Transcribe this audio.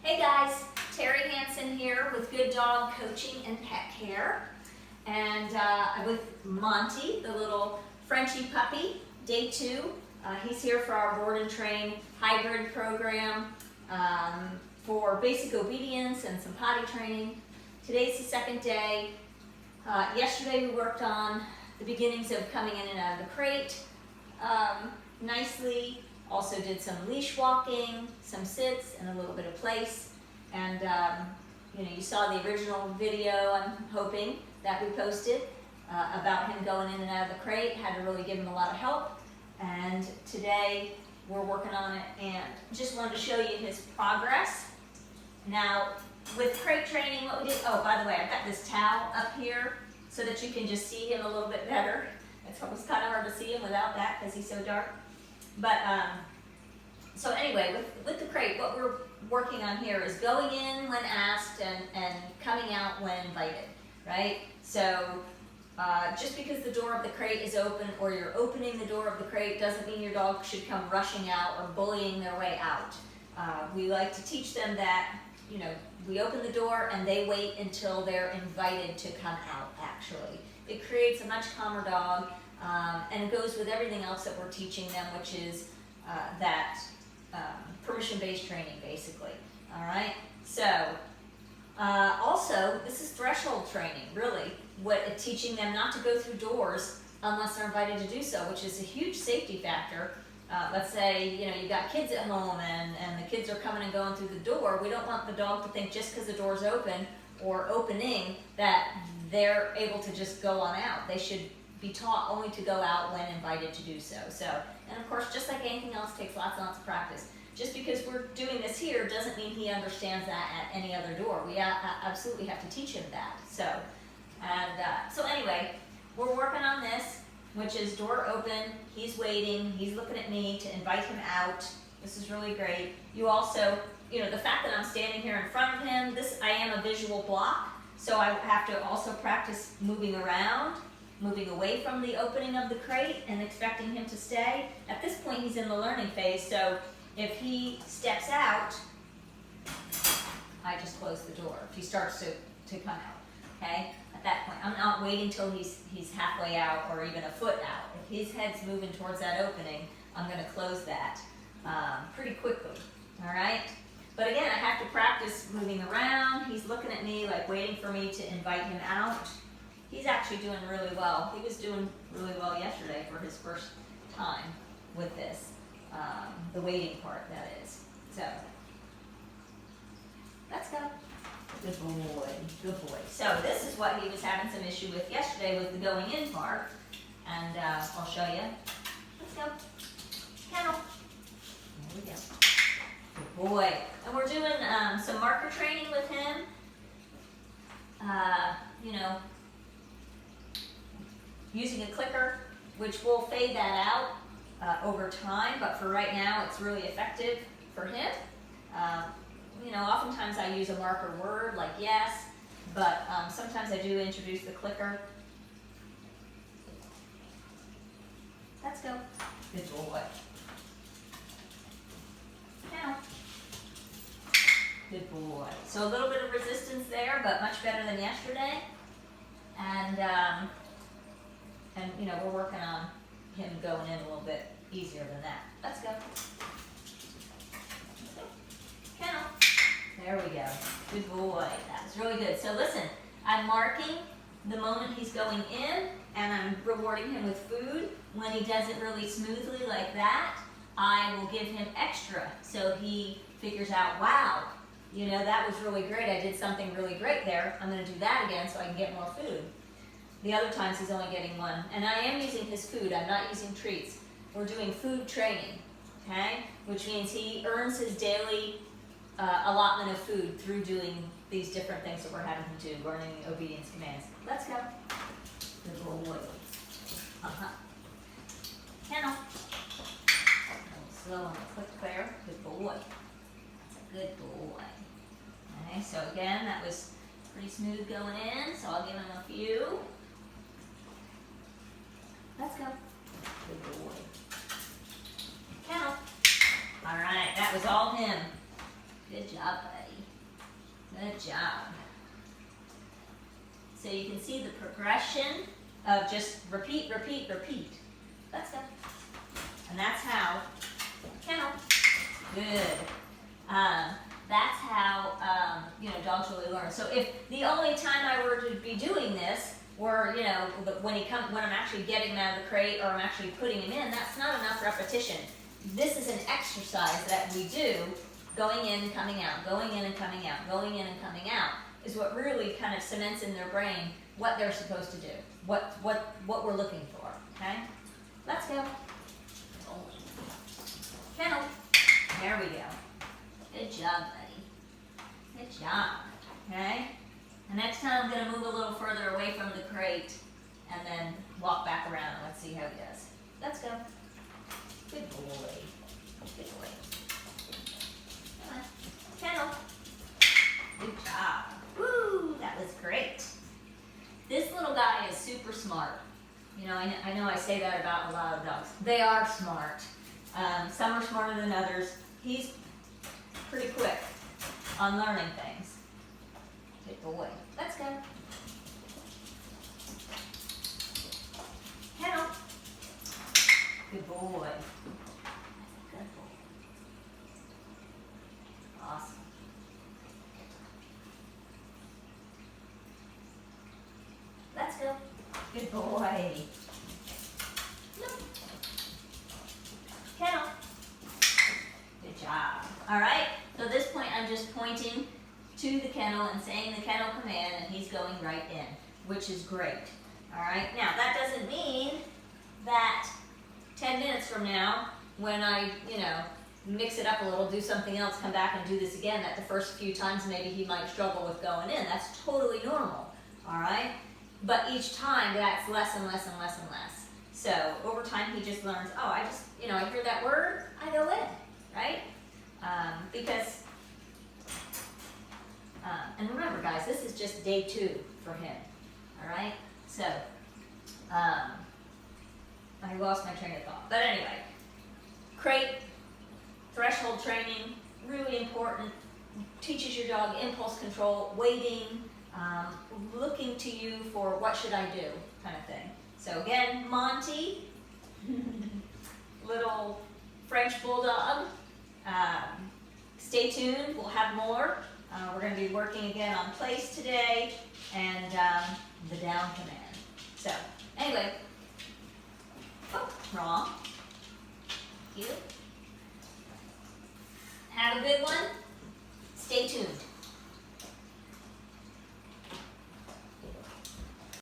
Hey guys, Terry Hansen here with Good Dog Coaching and Pet Care, and with Monty, the little Frenchie puppy, day 2. He's here for our board and train hybrid program for basic obedience and some potty training. Today's the second day. Yesterday we worked on the beginnings of coming in and out of the crate nicely. Also did some leash walking, some sits, and a little bit of place. And you saw the original video, I'm hoping, that we posted about him going in and out of the crate. Had to really give him a lot of help. And today we're working on it, and just wanted to show you his progress. Now, with crate training, what we did, oh, by the way, I've got this towel up here so that you can just see him a little bit better. It's almost kind of hard to see him without that because he's so dark. But, so anyway, with the crate, what we're working on here is going in when asked and coming out when invited, right? So, just because the door of the crate is open or you're opening the door of the crate doesn't mean your dog should come rushing out or bullying their way out. We like to teach them that, we open the door and they wait until they're invited to come out, actually. It creates a much calmer dog, and it goes with everything else that we're teaching them, which is that permission-based training, basically. All right? So, also, this is threshold training, really. Teaching them not to go through doors unless they're invited to do so, which is a huge safety factor. Let's say, you've got kids at home and the kids are coming and going through the door. We don't want the dog to think just because the door's open or opening that they're able to just go on out. They should be taught only to go out when invited to do so. And of course, just like anything else, takes lots and lots of practice. Just because we're doing this here doesn't mean he understands that at any other door. We absolutely have to teach him that. So anyway, we're working on this, which is door open. He's waiting. He's looking at me to invite him out. This is really great. You also, the fact that I'm standing here in front of him, I am a visual block, so I have to also practice moving around, moving away from the opening of the crate and expecting him to stay. At this point, he's in the learning phase, so if he steps out, I just close the door. If he starts to come out, okay? At that point, I'm not waiting till he's halfway out or even a foot out. If his head's moving towards that opening, I'm going to close that pretty quickly, all right? But again, I have to practice moving around. He's looking at me, like waiting for me to invite him out. He's actually doing really well. He was doing really well yesterday for his first time with this, the waiting part, that is. So, let's go. Good boy, good boy. So this is what he was having some issue with yesterday, with the going in part, and I'll show you. Let's go. Kennel. There we go. Good boy. And we're doing some marker training with him. Using a clicker, which will fade that out over time, but for right now it's really effective for him. Oftentimes I use a marker word like yes, but sometimes I do introduce the clicker. Let's go. Good boy. Now. Good boy. So a little bit of resistance there, but much better than yesterday. And we're working on him going in a little bit easier than that. Let's go. Kennel. There we go. Good boy. That was really good. So listen, I'm marking the moment he's going in, and I'm rewarding him with food. When he does it really smoothly like that, I will give him extra. So he figures out, wow, that was really great. I did something really great there. I'm going to do that again so I can get more food. The other times he's only getting one. And I am using his food. I'm not using treats. We're doing food training, okay? Which means he earns his daily allotment of food through doing these different things that we're having him do, learning obedience commands. Let's go. Good boy. Kennel. Slow on the click there. Good boy. That's a good boy. Okay, so again, that was pretty smooth going in, so I'll give him a few. Let's go. Good boy. Kennel. All right, that was all him. Good job, buddy. Good job. So you can see the progression of just repeat, repeat, repeat. Let's go. And that's how, kennel, good. That's how, dogs really learn. So if the only time I were to be doing this were, when I'm actually getting him out of the crate or I'm actually putting him in, that's not enough repetition. This is an exercise that we do, going in and coming out, going in and coming out, going in and coming out, is what really kind of cements in their brain what they're supposed to do, what we're looking for, okay? Let's go. Kennel. There we go. Good job, buddy. Good job, okay? The next time I'm going to move a little further away from the crate and then walk back around and let's see how he does. Let's go. Good boy. Good boy. Come on. Kennel. Good job. Woo, that was great. This little guy is super smart. I know I say that about a lot of dogs. They are smart. Some are smarter than others. He's pretty quick on learning things. Good boy. Let's go. Kennel. Good boy. Good boy. Awesome. Let's go. Good boy. Nope. Kennel. Good job. All right. So at this point, I'm just pointing to the kennel and saying the kennel command, and he's going right in, which is great. All right. Now that doesn't mean that 10 minutes from now, when I, mix it up a little, do something else, come back and do this again, that the first few times maybe he might struggle with going in. That's totally normal. All right. But each time, that's less and less and less and less. So over time, he just learns, oh, I hear that word, I go in, right? And remember, guys, this is just day 2 for him, all right? So, I lost my train of thought. But anyway, crate, threshold training, really important. Teaches your dog impulse control, waiting, looking to you for what should I do kind of thing. So again, Monty, little French bulldog. Stay tuned, we'll have more. We're going to be working again on place today and the down command. So anyway, wrong. Thank you. Have a good one.